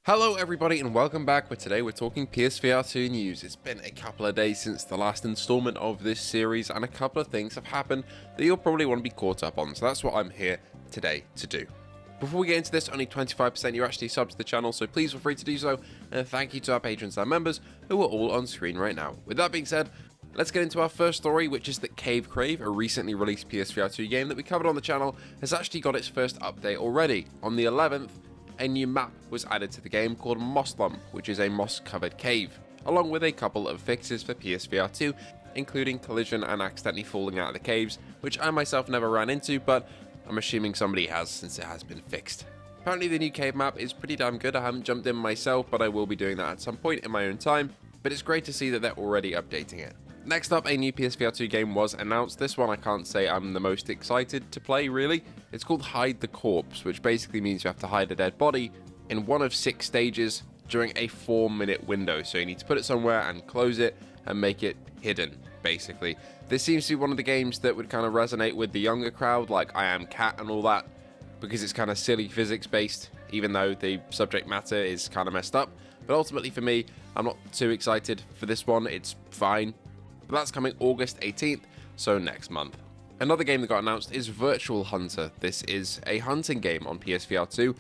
Hello everybody and welcome back, but today we're talking PSVR2 news. It's been a couple of days since the last installment of this series and a couple of things have happened that you'll probably want to be caught up on, so that's what I'm here today to do. Before we get into this, only 25% you actually sub to the channel, so please feel free to do so, and thank you to our patrons and members who are all on screen right now. With that being said, let's get into our first story, which is that Crave, a recently released PSVR2 game that we covered on the channel, has actually got its first update already. On the 11th, a new map was added to the game called Mosslam, which is a moss-covered cave, along with a couple of fixes for PSVR2, including collision and accidentally falling out of the caves, which I myself never ran into, but I'm assuming somebody has since it has been fixed. Apparently the new cave map is pretty damn good. I haven't jumped in myself, but I will be doing that at some point in my own time, but it's great to see that they're already updating it. Next up, a new PSVR2 game was announced. This one I can't say I'm the most excited to play, really. It's called Hide the Corpse, which basically means you have to hide a dead body in one of 6 stages during a 4-minute window. So you need to put it somewhere and close it and make it hidden, basically. This seems to be one of the games that would kind of resonate with the younger crowd, like I Am Cat and all that, because it's kind of silly physics-based, even though the subject matter is kind of messed up. But ultimately for me, I'm not too excited for this one. It's fine. But that's coming August 18th, so next month. Another game that got announced is Virtual Hunter. This is a hunting game on PSVR2,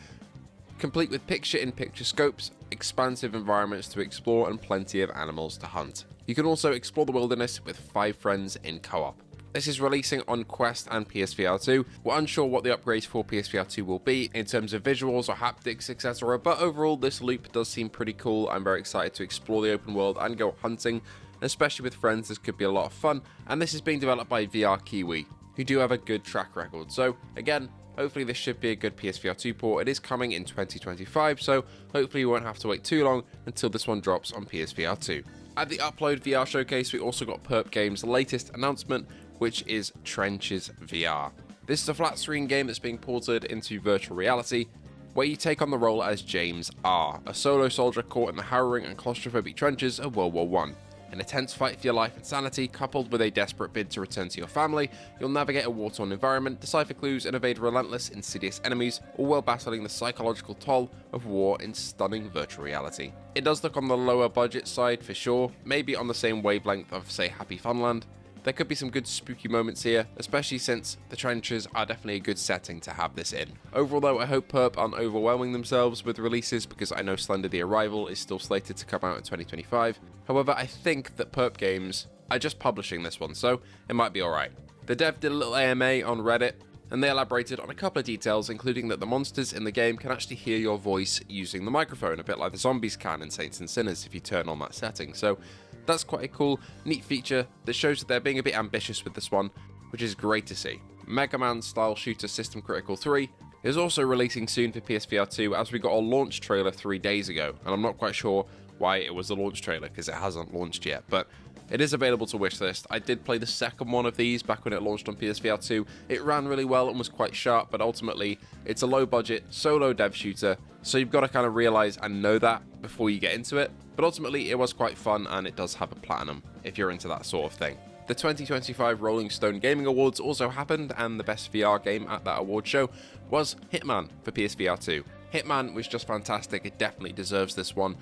complete with picture-in-picture scopes, expansive environments to explore, and plenty of animals to hunt. You can also explore the wilderness with 5 friends in co-op. This is releasing on Quest and PSVR2. We're unsure what the upgrades for PSVR2 will be in terms of visuals or haptics, etc. But overall, this loop does seem pretty cool. I'm very excited to explore the open world and go hunting. Especially with friends, this could be a lot of fun, and this is being developed by VR Kiwi, who do have a good track record. So again, hopefully this should be a good PSVR2 port. It is coming in 2025, so hopefully you won't have to wait too long until this one drops on PSVR2. At the Upload VR showcase, we also got Perp Games' latest announcement, which is Trenches VR. This is a flat screen game that's being ported into virtual reality, where you take on the role as James R., a solo soldier caught in the harrowing and claustrophobic trenches of World War I. In a tense fight for your life and sanity, coupled with a desperate bid to return to your family, you'll navigate a war-torn environment, decipher clues, and evade relentless, insidious enemies, all while battling the psychological toll of war in stunning virtual reality. It does look on the lower budget side for sure, maybe on the same wavelength of, say, Happy Funland. There could be some good spooky moments here, especially since the trenches are definitely a good setting to have this in. Overall though, I hope Perp aren't overwhelming themselves with releases, because I know Slender the Arrival is still slated to come out in 2025. However, I think that Perp Games are just publishing this one, so it might be alright. The dev did a little AMA on Reddit, and they elaborated on a couple of details, including that the monsters in the game can actually hear your voice using the microphone, a bit like the zombies can in Saints and Sinners if you turn on that setting. So that's quite a cool, neat feature that shows that they're being a bit ambitious with this one, which is great to see. Mega Man style shooter System Critical 3 is also releasing soon for PSVR2, as we got a launch trailer 3 days ago, and I'm not quite sure why it was a launch trailer because it hasn't launched yet, but it is available to wishlist. I did play the second one of these back when it launched on PSVR2. It ran really well and was quite sharp, but ultimately it's a low budget solo dev shooter, so you've got to kind of realize and know that before you get into it. But ultimately it was quite fun, and it does have a platinum if you're into that sort of thing. The 2025 Rolling Stone Gaming Awards also happened, and the best VR game at that award show was Hitman for PSVR2. Hitman was just fantastic. It definitely deserves this one.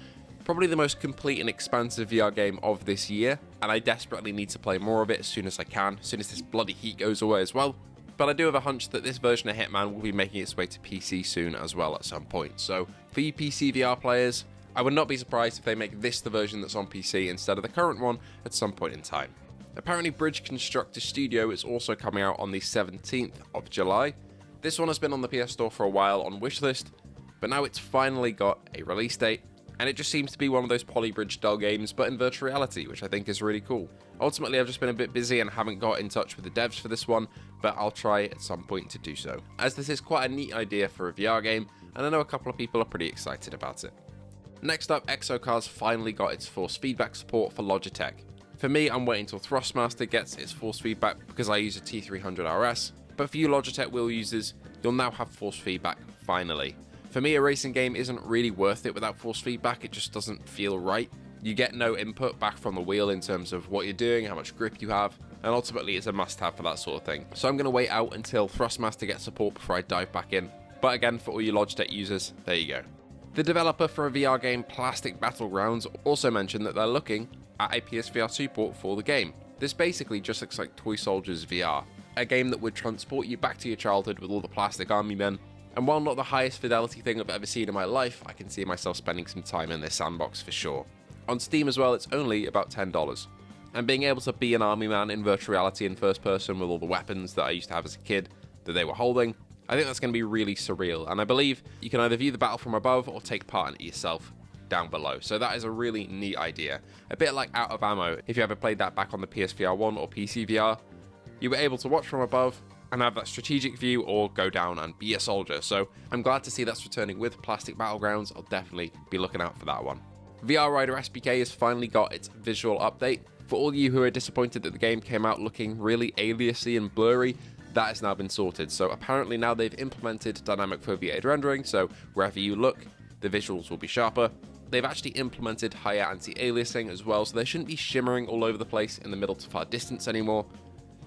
Probably the most complete and expansive VR game of this year, and I desperately need to play more of it as soon as I can, as soon as this bloody heat goes away as well. But I do have a hunch that this version of Hitman will be making its way to PC soon as well at some point. So for you PC VR players, I would not be surprised if they make this the version that's on PC instead of the current one at some point in time. Apparently Bridge Constructor Studio is also coming out on the 17th of July. This one has been on the PS Store for a while on wishlist, but now it's finally got a release date. And it just seems to be one of those Polybridge style games, but in virtual reality, which I think is really cool. Ultimately, I've just been a bit busy and haven't got in touch with the devs for this one, but I'll try at some point to do so, as this is quite a neat idea for a VR game, and I know a couple of people are pretty excited about it. Next up, Exocars finally got its force feedback support for Logitech. For me, I'm waiting till Thrustmaster gets its force feedback because I use a T300 RS, but for you Logitech wheel users, you'll now have force feedback, finally. For me, a racing game isn't really worth it without force feedback. It just doesn't feel right. You get no input back from the wheel in terms of what you're doing, how much grip you have, and ultimately it's a must-have for that sort of thing. So I'm going to wait out until Thrustmaster gets support before I dive back in. But again, for all you Logitech users, there you go. The developer for a VR game, Plastic Battlegrounds, also mentioned that they're looking at a PSVR2 port for the game. This basically just looks like Toy Soldiers VR, a game that would transport you back to your childhood with all the plastic army men. And while not the highest fidelity thing I've ever seen in my life, I can see myself spending some time in this sandbox for sure. On Steam as well, it's only about $10. And being able to be an army man in virtual reality in first person with all the weapons that I used to have as a kid that they were holding, I think that's going to be really surreal. And I believe you can either view the battle from above or take part in it yourself down below. So that is a really neat idea. A bit like Out of Ammo, if you ever played that back on the PSVR 1 or PC VR, you were able to watch from above and have that strategic view or go down and be a soldier. So I'm glad to see that's returning with Plastic Battlegrounds. I'll definitely be looking out for that one. VR Vrider SBK has finally got its visual update. For all you who are disappointed that the game came out looking really aliasy and blurry, that has now been sorted. So apparently now they've implemented dynamic foveated rendering, so wherever you look, the visuals will be sharper. They've actually implemented higher anti-aliasing as well, so they shouldn't be shimmering all over the place in the middle to far distance anymore.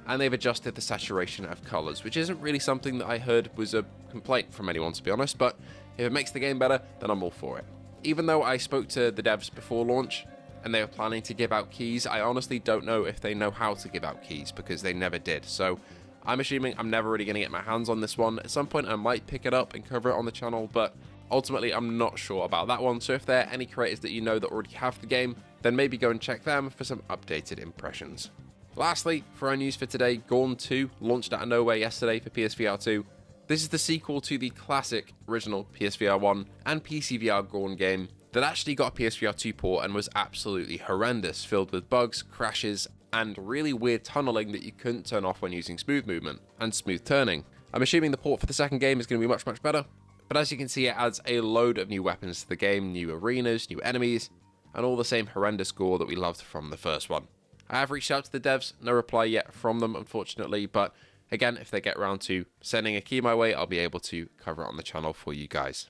And they've adjusted the saturation of colors, which isn't really something that I heard was a complaint from anyone, to be honest, but if it makes the game better, then I'm all for it. Even though I spoke to the devs before launch, and they were planning to give out keys, I honestly don't know if they know how to give out keys, because they never did. So I'm assuming I'm never really going to get my hands on this one. At some point I might pick it up and cover it on the channel, but ultimately I'm not sure about that one. So if there are any creators that you know that already have the game, then maybe go and check them for some updated impressions. Lastly, for our news for today, Gorn 2 launched out of nowhere yesterday for PSVR 2. This is the sequel to the classic original PSVR 1 and PCVR Gorn game that actually got a PSVR 2 port and was absolutely horrendous, filled with bugs, crashes, and really weird tunneling that you couldn't turn off when using smooth movement and smooth turning. I'm assuming the port for the second game is going to be much better, but as you can see, it adds a load of new weapons to the game, new arenas, new enemies, and all the same horrendous gore that we loved from the first one. I have reached out to the devs, no reply yet from them unfortunately, but again, if they get around to sending a key my way, I'll be able to cover it on the channel for you guys.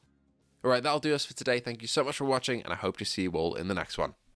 Alright, that'll do us for today. Thank you so much for watching, and I hope to see you all in the next one.